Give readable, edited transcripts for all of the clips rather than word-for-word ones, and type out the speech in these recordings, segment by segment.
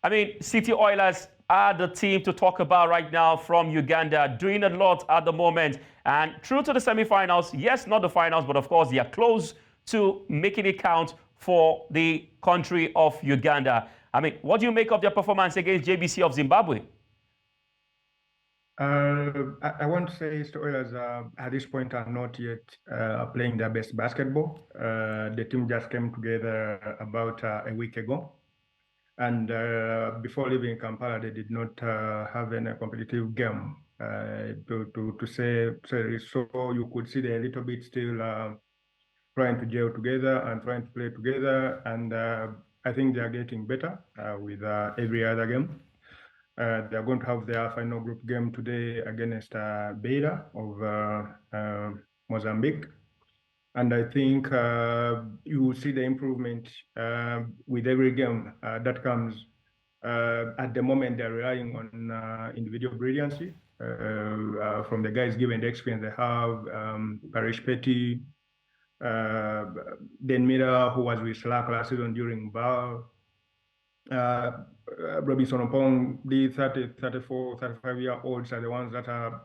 I mean, City Oilers are the team to talk about right now from Uganda, doing a lot at the moment. And through to the semi-finals, yes, not the finals, but of course they are close to making it count for the country of Uganda. I mean, what do you make of their performance against JBC of Zimbabwe? I want to say the Oilers at this point are not yet playing their best basketball. The team just came together about a week ago. And before leaving Kampala, they did not have any competitive game to say. So you could see they're a little bit still trying to gel together and trying to play together. And I think they are getting better with every other game. They're going to have their final group game today against Beira of Mozambique. And I think you will see the improvement with every game that comes. At the moment, they're relying on individual brilliancy from the guys given the experience they have. Parish Petty, Den Mira, who was with Slack last season during Bar. Robinson Opong, the 30, 34, 35-year-olds are the ones that are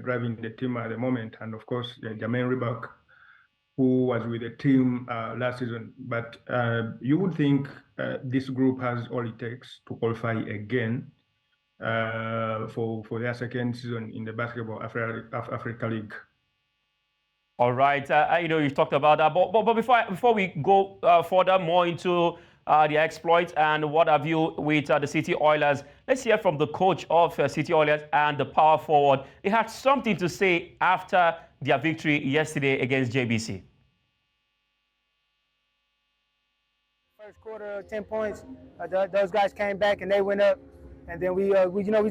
driving the team at the moment. And of course, Jermaine Ribak, who was with the team last season. But you would think this group has all it takes to qualify again for their second season in the Basketball Africa League. All right, you know, you've talked about that, but before we go further more into the exploits and what have you with the City Oilers, let's hear from the coach of City Oilers and the power forward. He had something to say after their victory yesterday against JBC. First quarter, 10 points. Those guys came back and they went up, and then we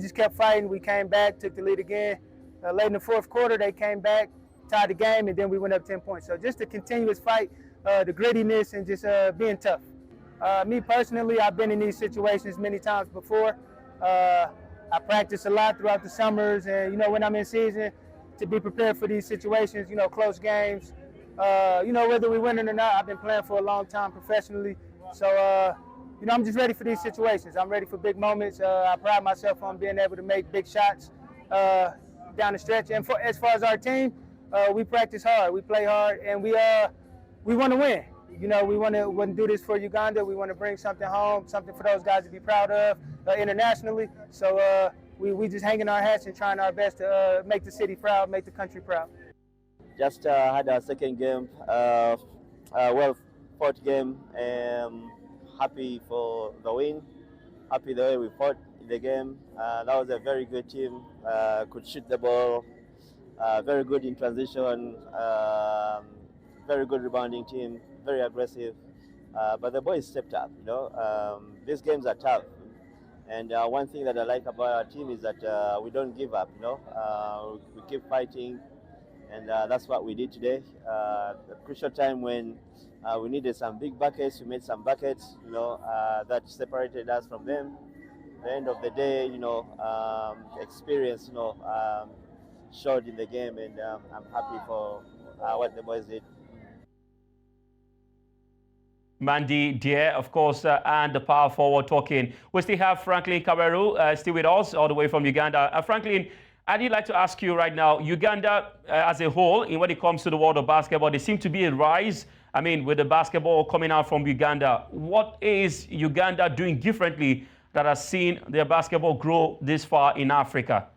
just kept fighting. We came back, took the lead again. Late in the fourth quarter, they came back, tied the game, and then we went up 10 points. So just a continuous fight, the grittiness, and just being tough. Me personally, I've been in these situations many times before. I practice a lot throughout the summers, and you know, when I'm in season, to be prepared for these situations, you know, close games. You know, whether we win it or not, I've been playing for a long time professionally. So, you know, I'm just ready for these situations. I'm ready for big moments. I pride myself on being able to make big shots down the stretch. And as far as our team, we practice hard, we play hard, and we want to win. You know, we want to do this for Uganda. We want to bring something home, something for those guys to be proud of internationally. So we just hanging our hats and trying our best to make the city proud, make the country proud. Just had our second game, well fought game. Happy for the win. Happy the way we fought in the game. That was a very good team. Could shoot the ball. Very good in transition. Very good rebounding team. Very aggressive, but the boys stepped up. You know, these games are tough, and one thing that I like about our team is that we don't give up. You know, we keep fighting, and that's what we did today. The crucial time when we needed some big buckets, we made some buckets. You know, that separated us from them. At the end of the day, you know, experience, you know, showed in the game, and I'm happy for what the boys did. Mandy Dear, of course, and the power forward talking. We still have Franklin Kaweru still with us all the way from Uganda. Franklin, I'd like to ask you right now, Uganda as a whole, when it comes to the world of basketball, there seems to be a rise. I mean, with the basketball coming out from Uganda, what is Uganda doing differently that has seen their basketball grow this far in Africa?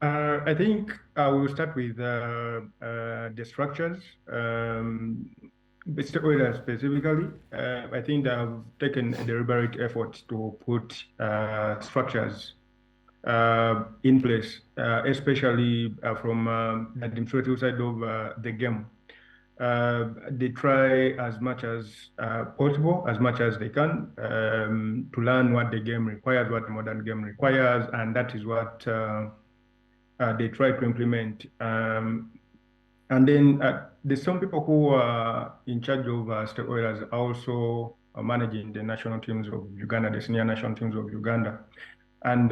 I think we'll start with the structures. Mr. Oilers specifically, I think they have taken a deliberate effort to put structures in place, especially from the administrative side of the game. They try as much as possible, as much as they can, to learn what the game requires, what the modern game requires, and that is what they try to implement. And then there's some people who are in charge of State Oilers also managing the national teams of Uganda, the senior national teams of Uganda. And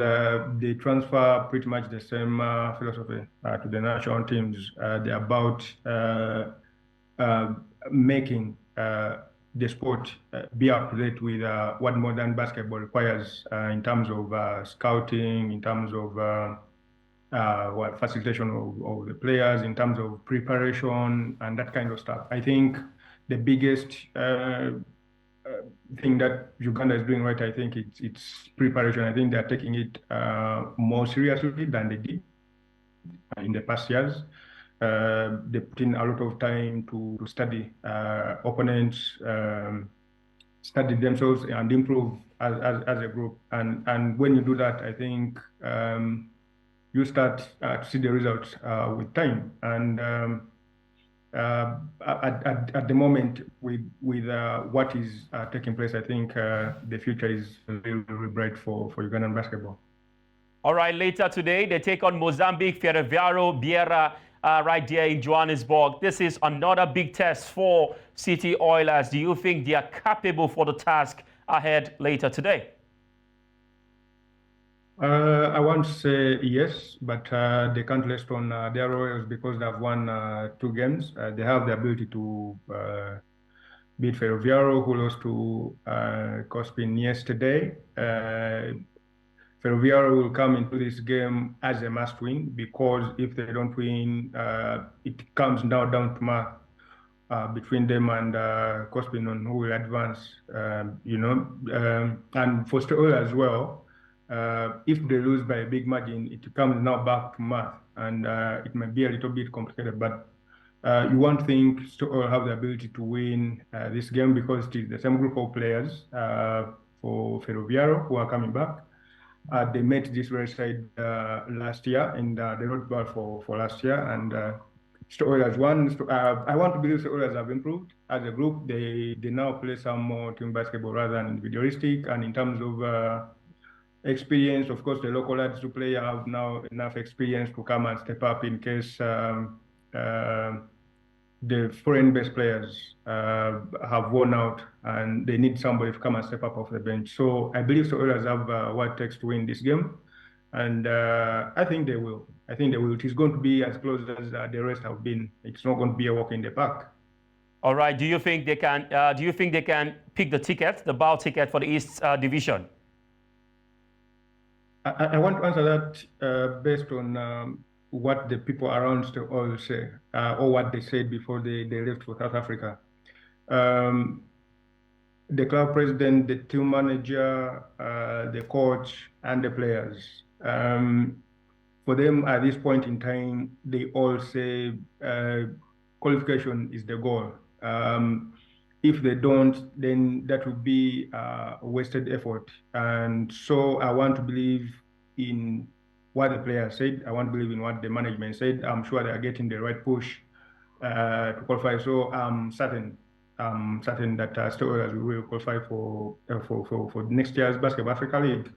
they transfer pretty much the same philosophy to the national teams. They're about making the sport be up to date with what modern basketball requires in terms of scouting, in terms of facilitation of the players, in terms of preparation and that kind of stuff. I think the biggest thing that Uganda is doing right, I think it's preparation. I think they're taking it more seriously than they did in the past years. They put in a lot of time to study opponents, study themselves and improve as a group. And when you do that, I think you start to see the results with time. And at the moment, with what is taking place, I think the future is very, very bright for Ugandan basketball. All right, later today, they take on Mozambique, Favour, Biera, right there in Johannesburg. This is another big test for City Oilers. Do you think they are capable for the task ahead later today? I want to say yes, but they can't rest on their laurels because they've won 2 games. They have the ability to beat Favour, who lost to Cospin yesterday. Favour will come into this game as a must-win because if they don't win, it comes now down to math between them and Cospin on who will advance. And for Steel as well, if they lose by a big margin, it comes now back to math, and it may be a little bit complicated. But you won't think Steel have the ability to win this game because it is the same group of players for Favour who are coming back. They met this very side last year, and they wrote well for last year. And Oilers won. I want to believe the Oilers have improved as a group. They now play some more team basketball rather than individualistic. And in terms of experience, of course, the local lads who play have now enough experience to come and step up in case the foreign-based players have worn out and they need somebody to come and step up off the bench. So I believe the Oilers have what it takes to win this game, and I think they will. I think they will. It is going to be as close as the rest have been. It's not going to be a walk in the park. All right. Do you think they can? Do you think they can pick the ticket, the BAL ticket for the East Division? I want to answer that based on what the people around the oil say, or what they said before they left for South Africa. The club president, the team manager, the coach, and the players. For them, at this point in time, they all say qualification is the goal. If they don't, then that would be a wasted effort. And so I want to believe in what the players said. I want to believe in what the management said. I'm sure they are getting the right push to qualify. So I'm certain that Steelers will qualify for next year's Basketball Africa League.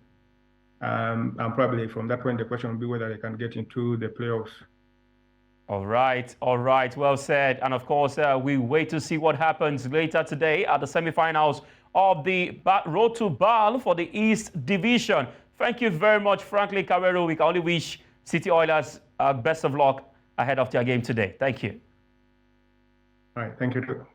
And probably from that point, the question will be whether they can get into the playoffs. All right, well said. And of course, we wait to see what happens later today at the semifinals of the Road to BAL for the East Division. Thank you very much, Franklin Kaweru. We can only wish City Oilers best of luck ahead of their game today. Thank you. All right, thank you too.